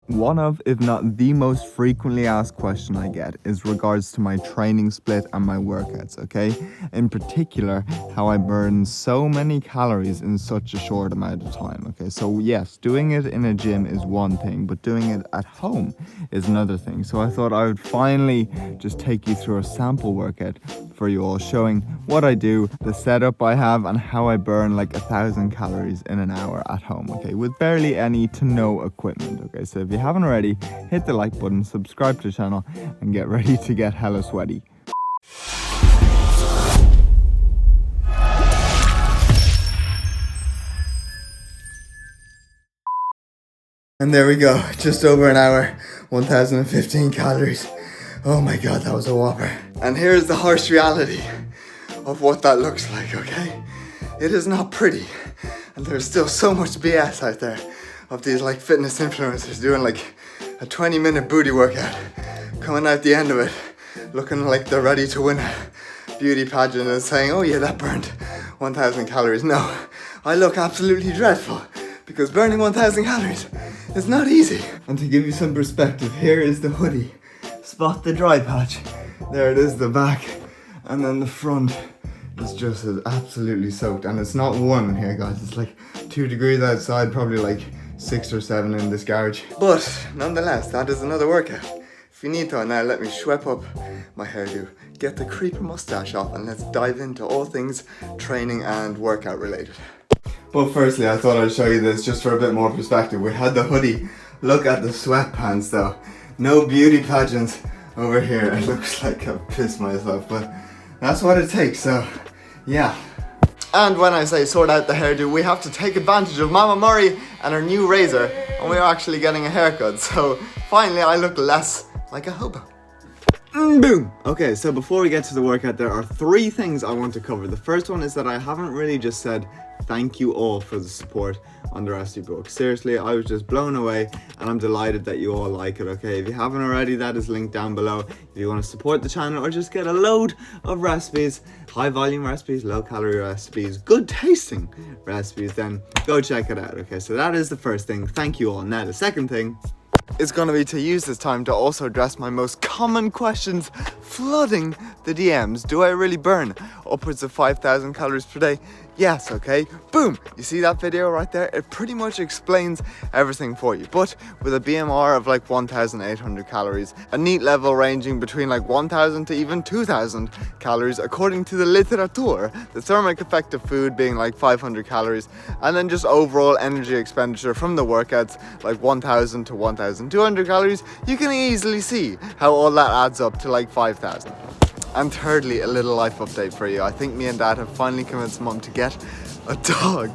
One of, if not the most frequently asked question I get is regards to my training split and my workouts, okay? In particular, how I burn so many calories in such a short amount of time, okay? So yes, doing it in a gym is one thing, but doing it at home is another thing. So I thought I would finally just take you through a sample workout for you all, showing what I do, the setup I have, and how I burn like 1,000 calories in an hour at home, okay? With barely any to no equipment, okay? So if you haven't already, hit the like button, subscribe to the channel, and get ready to get hella sweaty. And there we go, just over an hour, 1,015 calories. Oh my god, that was a whopper. And here's the harsh reality of what that looks like, okay? It is not pretty. And there's still so much BS out there of these like fitness influencers doing like a 20-minute booty workout, coming out the end of it looking like they're ready to win a beauty pageant and saying, oh yeah, that burned 1,000 calories. No, I look absolutely dreadful because burning 1,000 calories is not easy. And to give you some perspective, here is the hoodie. Spot the dry patch. There it is, the back. And then the front is just as absolutely soaked. And it's not warm in here, guys. It's like 2 degrees outside, probably like 6 or 7 in this garage. But nonetheless, that is another workout. Finito. Now let me sweep up my hairdo, get the creeper mustache off, and let's dive into all things training and workout related. But firstly, I thought I'd show you this just for a bit more perspective. We had the hoodie. Look at the sweatpants though. No beauty pageants over here. It looks like I've pissed myself, but that's what it takes, so yeah. And when I say sort out the hairdo, we have to take advantage of Mama Murray and her new razor, and we're actually getting a haircut, so finally I look less like a hobo. Boom! Okay, so before we get to the workout, there are 3 things I want to cover. The first one is that I haven't really just said thank you all for the support on the recipe book. Seriously, I was just blown away, and I'm delighted that you all like it, okay? If you haven't already, that is linked down below. If you want to support the channel or just get a load of recipes, high volume recipes, low calorie recipes, good tasting recipes, then go check it out, okay? So that is the first thing. Thank you all. Now, the second thing is going to be to use this time to also address my most common questions flooding the DMs. Do I really burn upwards of 5,000 calories per day? Yes, okay, boom, you see that video right there? It pretty much explains everything for you, but with a BMR of like 1,800 calories, a NEAT level ranging between like 1,000 to even 2,000 calories according to the literature, the thermic effect of food being like 500 calories, and then just overall energy expenditure from the workouts like 1,000 to 1,200 calories, you can easily see how all that adds up to like 5,000. And thirdly, a little life update for you. I think me and Dad have finally convinced Mum to get a dog.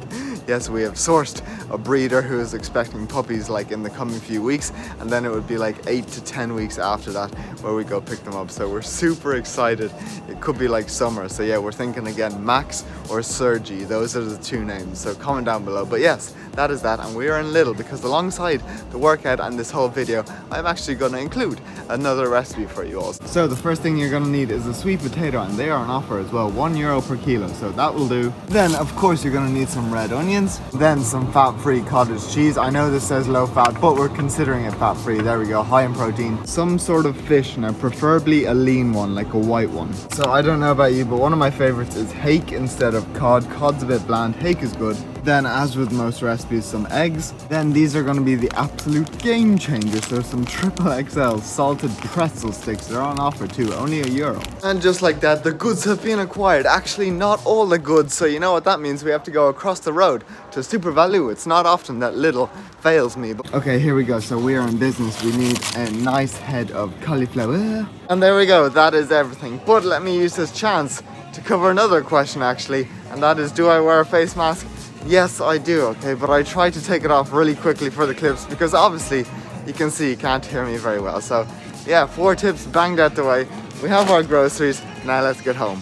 Yes, we have sourced a breeder who is expecting puppies like in the coming few weeks, and then it would be like 8 to 10 weeks after that where we go pick them up. So we're super excited. It could be like summer. So yeah, we're thinking again Max or Sergi. Those are the 2 names. So comment down below. But yes, that is that, and we are in little because alongside the workout and this whole video, I'm actually going to include another recipe for you all. So the first thing you're going to need is a sweet potato, and they are on offer as well, €1 per kilo, so that will do. Then of course you're going to need some red onions, then some fat-free cottage cheese. I know this says low fat, but we're considering it fat-free. There we go, high in protein. Some sort of fish now, preferably a lean one, like a white one. So I don't know about you, but one of my favorites is hake instead of cod. Cod's a bit bland, hake is good. Then, as with most recipes, some eggs. Then these are going to be the absolute game changer. So some XXL salted pretzel sticks. They're on offer too, only €1. And just like that, the goods have been acquired. Actually, not all the goods. So you know what that means? We have to go across the road to Super Value. It's not often that little fails me. Okay, here we go. So we are in business. We need a nice head of cauliflower. And there we go. That is everything. But let me use this chance to cover another question actually. And that is, do I wear a face mask? Yes, I do, okay, but I try to take it off really quickly for the clips because obviously you can see you can't hear me very well. So yeah, 4 tips banged out the way. We have our groceries, now let's get home.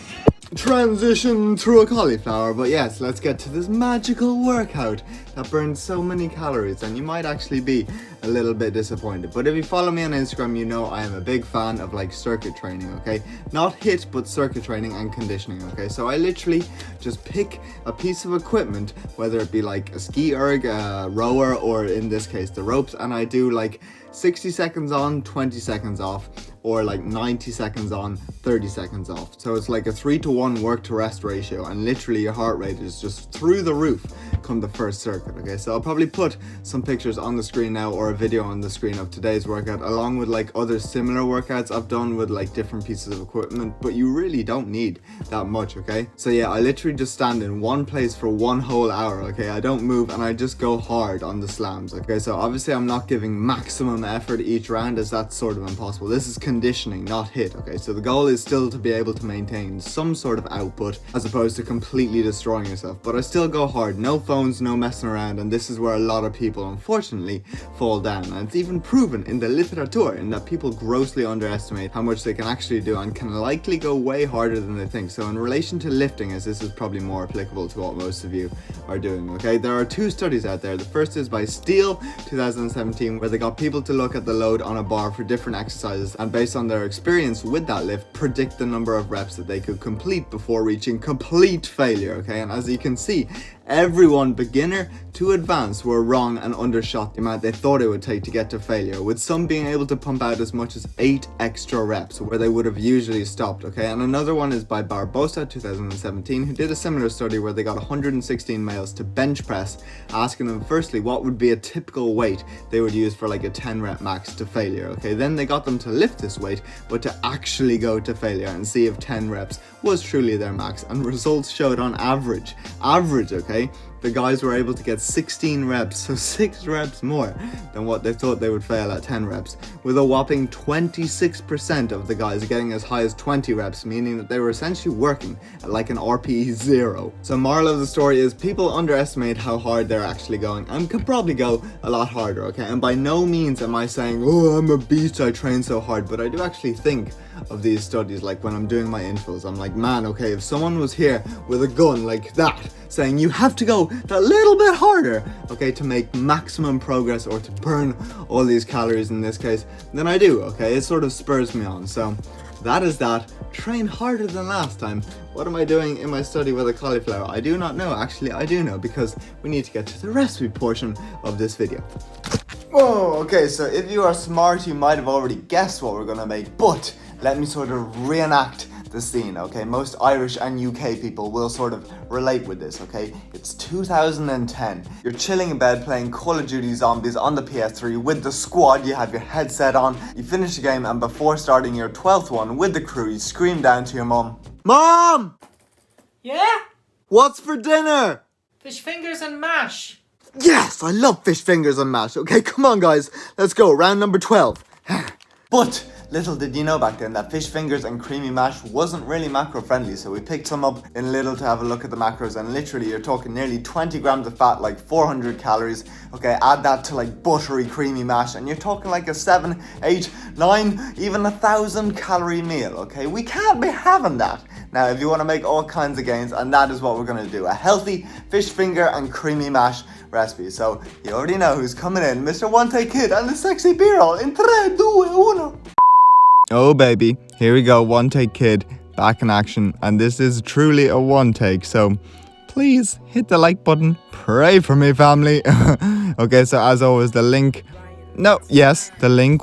Transition through a cauliflower, but yes, let's get to this magical workout that burns so many calories, and you might actually be a little bit disappointed. But if you follow me on Instagram, you know I am a big fan of like circuit training, okay? Not HIIT, but circuit training and conditioning, okay? So I literally just pick a piece of equipment, whether it be like a ski erg, a rower, or in this case the ropes, and I do like 60 seconds on, 20 seconds off, or like 90 seconds on, 30 seconds off. So it's like a 3-to-1 work to rest ratio, and literally your heart rate is just through the roof come the first circuit, okay? So I'll probably put some pictures on the screen now, or a video on the screen of today's workout, along with like other similar workouts I've done with like different pieces of equipment, but you really don't need that much, okay? So yeah, I literally just stand in one place for one whole hour, okay? I don't move, and I just go hard on the slams, okay? So obviously I'm not giving maximum effort each round, as that's sort of impossible. This is conditioning, not HIIT, okay? So the goal is still to be able to maintain some sort of output as opposed to completely destroying yourself, but I still go hard. No phones, no messing around, and this is where a lot of people unfortunately fall down. And it's even proven in the literature in that people grossly underestimate how much they can actually do and can likely go way harder than they think. So in relation to lifting, as this is probably more applicable to what most of you are doing, okay? There are 2 studies out there. The first is by Steele 2017, where they got people to look at the load on a bar for different exercises, and based on their experience with that lift, predict the number of reps that they could complete before reaching complete failure, okay? And as you can see, everyone, beginner to advanced, were wrong and undershot the amount they thought it would take to get to failure, with some being able to pump out as much as 8 extra reps where they would have usually stopped, okay? And another one is by Barbosa 2017, who did a similar study where they got 116 males to bench press, asking them firstly what would be a typical weight they would use for like a 10 rep max to failure, okay? Then they got them to lift this weight, but to actually go to failure and see if 10 reps was truly their max, and results showed on average, okay, the guys were able to get 16 reps, so 6 reps more than what they thought they would fail at 10 reps, with a whopping 26% of the guys getting as high as 20 reps, meaning that they were essentially working at like an RPE 0. So moral of the story is people underestimate how hard they're actually going, and could probably go a lot harder, okay? And by no means am I saying, oh, I'm a beast, I train so hard, but I do actually think of these studies, like when I'm doing my intros, I'm like, man, okay, if someone was here with a gun like that, saying you have to go that little bit harder, okay, to make maximum progress or to burn all these calories in this case, then I do, okay? It sort of spurs me on. So that is that. Train harder than last time. What am I doing in my study with a cauliflower? I do not know. Actually, I do know, because we need to get to the recipe portion of this video. Whoa, okay, so if you are smart, you might have already guessed what we're gonna make, but let me sort of reenact the scene, okay? Most Irish and UK people will sort of relate with this, okay? It's 2010. You're chilling in bed playing Call of Duty Zombies on the PS3 with the squad. You have your headset on, you finish the game, and before starting your 12th one with the crew, you scream down to your mum, "Mom! Yeah? What's for dinner?" Fish fingers and mash. Yes, I love fish fingers and mash. Okay, come on guys, let's go, round number 12. But little did you know back then that fish fingers and creamy mash wasn't really macro friendly, so we picked some up in Lidl to have a look at the macros, and literally you're talking nearly 20 grams of fat, like 400 calories. Okay, add that to like buttery creamy mash, and you're talking like a 7, 8, 9, even 1,000 calorie meal, okay? We can't be having that. Now, if you want to make all kinds of gains, and that is what we're going to do, a healthy fish finger and creamy mash recipe. So you already know who's coming in, Mr. One Take Kid and the sexy B-roll in 3, 2, 1. Oh baby, here we go, One Take Kid back in action, and this is truly a one take, so please hit the like button, pray for me family. Okay, so as always the link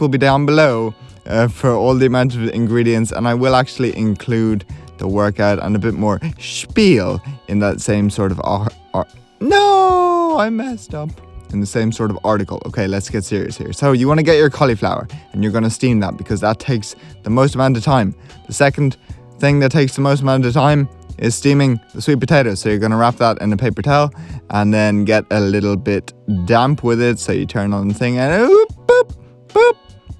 will be down below for all the amount of ingredients, and I will actually include the workout and a bit more spiel in that same sort of no, I messed up. In the same sort of article. Okay, let's get serious here. So you want to get your cauliflower and you're going to steam that, because that takes the most amount of time. The second thing that takes the most amount of time is steaming the sweet potatoes. So you're going to wrap that in a paper towel and then get a little bit damp with it. So you turn on the thing and boop, boop,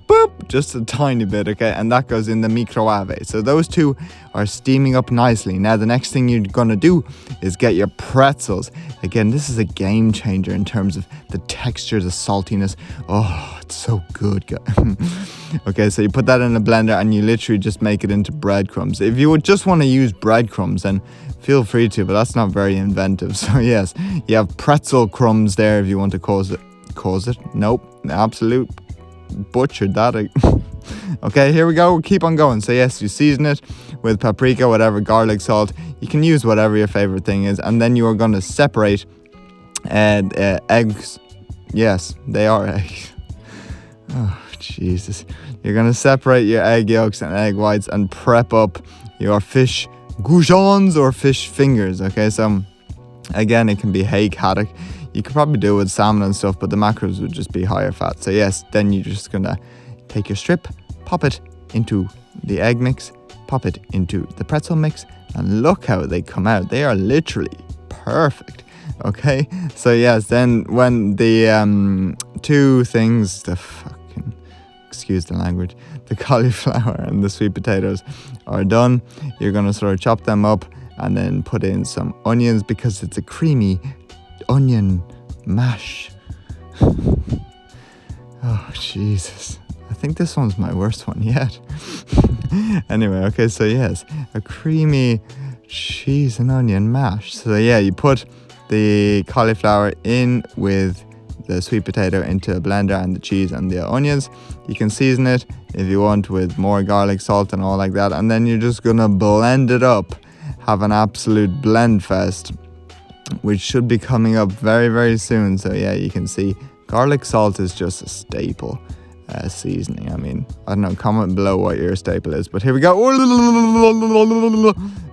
boop, just a tiny bit, okay? And that goes in the microwave. So those two are steaming up nicely. Now the next thing you're gonna do is get your pretzels. Again, this is a game changer in terms of the texture, the saltiness. Oh, it's so good, guys. Okay, so you put that in a blender and you literally just make it into breadcrumbs. If you would just want to use breadcrumbs, then feel free to, but that's not very inventive. So yes, you have pretzel crumbs there if you want to cause it. Nope, absolute butchered that. Okay, here we go. Keep on going. So yes, you season it with paprika, whatever, garlic, salt. You can use whatever your favorite thing is, and then you are going to separate eggs. Yes, they are eggs. Oh Jesus! You're going to separate your egg yolks and egg whites and prep up your fish goujons or fish fingers. Okay, so again, it can be hake, haddock. You could probably do it with salmon and stuff, but the macros would just be higher fat. So yes, then you're just gonna take your strip, pop it into the egg mix, pop it into the pretzel mix, and look how they come out. They are literally perfect. Okay, so yes, then when the two things, excuse the language, the cauliflower and the sweet potatoes are done, you're gonna sort of chop them up and then put in some onions because it's a creamy onion mash. Oh Jesus, I think this one's my worst one yet. Anyway, okay, so yes, a creamy cheese and onion mash. So yeah, you put the cauliflower in with the sweet potato into a blender and the cheese and the onions. You can season it if you want with more garlic, salt and all like that, and then you're just gonna blend it up, have an absolute blend fest, which should be coming up very, very soon. So yeah, you can see garlic salt is just a staple seasoning. I mean, I don't know, comment below what your staple is, but here we go.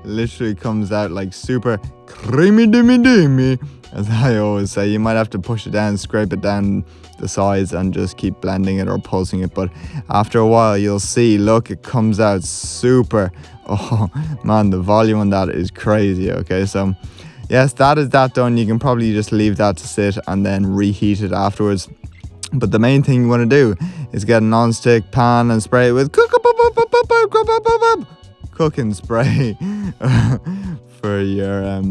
Literally comes out like super creamy dimmy, as I always say. You might have to push it down, scrape it down the sides and just keep blending it or pulsing it, but after a while you'll see, look, it comes out super. Oh man, the volume on that is crazy. Okay, so yes, that is that done. You can probably just leave that to sit and then reheat it afterwards. But the main thing you want to do is get a non-stick pan and spray it with cooking spray for your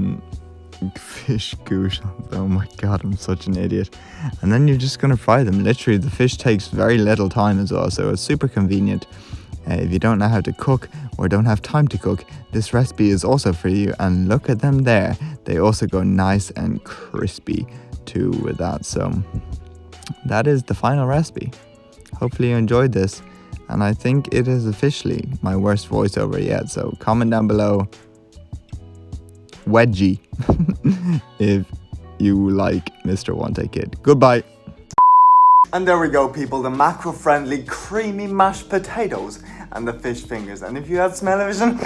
fish goujons. Oh my god, I'm such an idiot. And then you're just going to fry them. Literally, the fish takes very little time as well, so it's super convenient. If you don't know how to cook or don't have time to cook, this recipe is also for you. And look at them there. They also go nice and crispy too with that. So that is the final recipe. Hopefully you enjoyed this. And I think it is officially my worst voiceover yet. So comment down below, wedgie, if you like Mr. One Take Kid. Goodbye. And there we go, people, the macro-friendly creamy mashed potatoes and the fish fingers. And if you have smell-o-vision,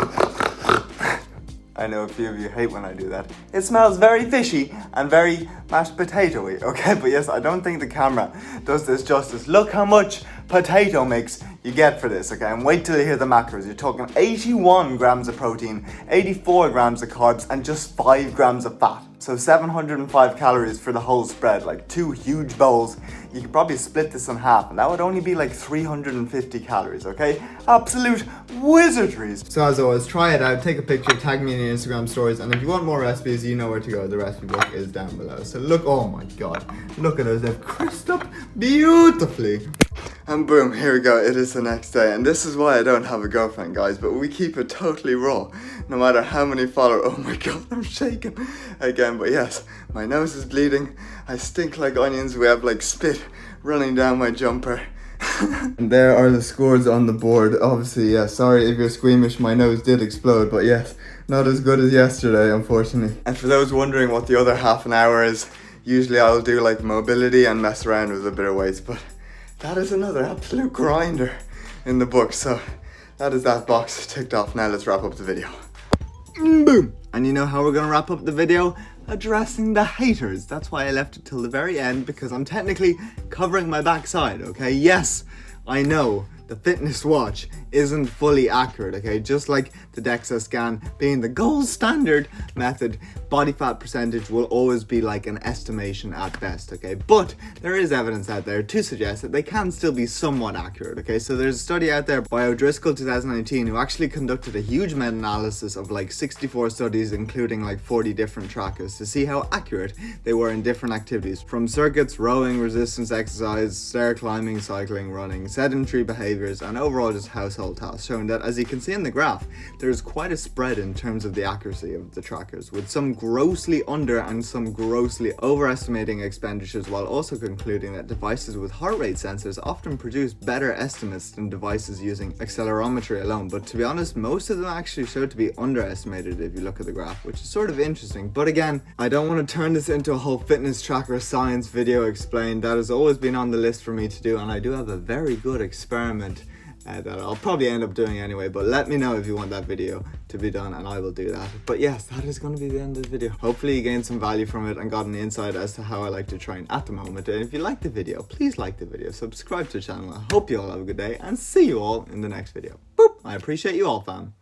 I know a few of you hate when I do that. It smells very fishy and very mashed potato-y, okay? But yes, I don't think the camera does this justice. Look how much potato mix you get for this, okay? And wait till you hear the macros. You're talking 81 grams of protein, 84 grams of carbs, and just 5 grams of fat. So 705 calories for the whole spread, like 2 huge bowls. You could probably split this in half, and that would only be like 350 calories, okay? Absolute wizardry. So as always, try it out, take a picture, tag me in your Instagram stories, and if you want more recipes, you know where to go. The recipe book is down below. So look, oh my god, look at those, they've crisped up beautifully. And boom, here we go, it is the next day. And this is why I don't have a girlfriend, guys, but we keep it totally raw, no matter how many followers. Oh my god, I'm shaking again, but yes, my nose is bleeding, I stink like onions, we have like spit running down my jumper. And there are the scores on the board. Obviously, yeah, sorry if you're squeamish, my nose did explode, but yes, not as good as yesterday, unfortunately. And for those wondering what the other half an hour is, usually I'll do like mobility and mess around with a bit of weights, but that is another absolute grinder in the book. So that is that box ticked off. Now let's wrap up the video. Boom! And you know how we're gonna wrap up the video? Addressing the haters. That's why I left it till the very end, because I'm technically covering my backside, okay? Yes, I know the fitness watch isn't fully accurate, okay? Just like the DEXA scan being the gold standard method, body fat percentage will always be like an estimation at best, okay? But there is evidence out there to suggest that they can still be somewhat accurate, okay? So there's a study out there by O'Driscoll 2019 who actually conducted a huge meta-analysis of like 64 studies, including like 40 different trackers, to see how accurate they were in different activities, from circuits, rowing, resistance exercise, stair climbing, cycling, running, sedentary behaviors, and overall just household tasks, showing that, as you can see in the graph, there's quite a spread in terms of the accuracy of the trackers, with some grossly under and some grossly overestimating expenditures, while also concluding that devices with heart rate sensors often produce better estimates than devices using accelerometry alone. But to be honest, most of them actually show to be underestimated if you look at the graph, which is sort of interesting. But again, I don't want to turn this into a whole fitness tracker science video explained. That has always been on the list for me to do, and I do have a very good experiment that I'll probably end up doing anyway, but let me know if you want that video to be done and I will do that. But yes, that is going to be the end of the video. Hopefully you gained some value from it and got an insight as to how I like to train at the moment. And if you like the video, please like the video, subscribe to the channel. I hope you all have a good day and see you all in the next video. Boop! I appreciate you all, fam.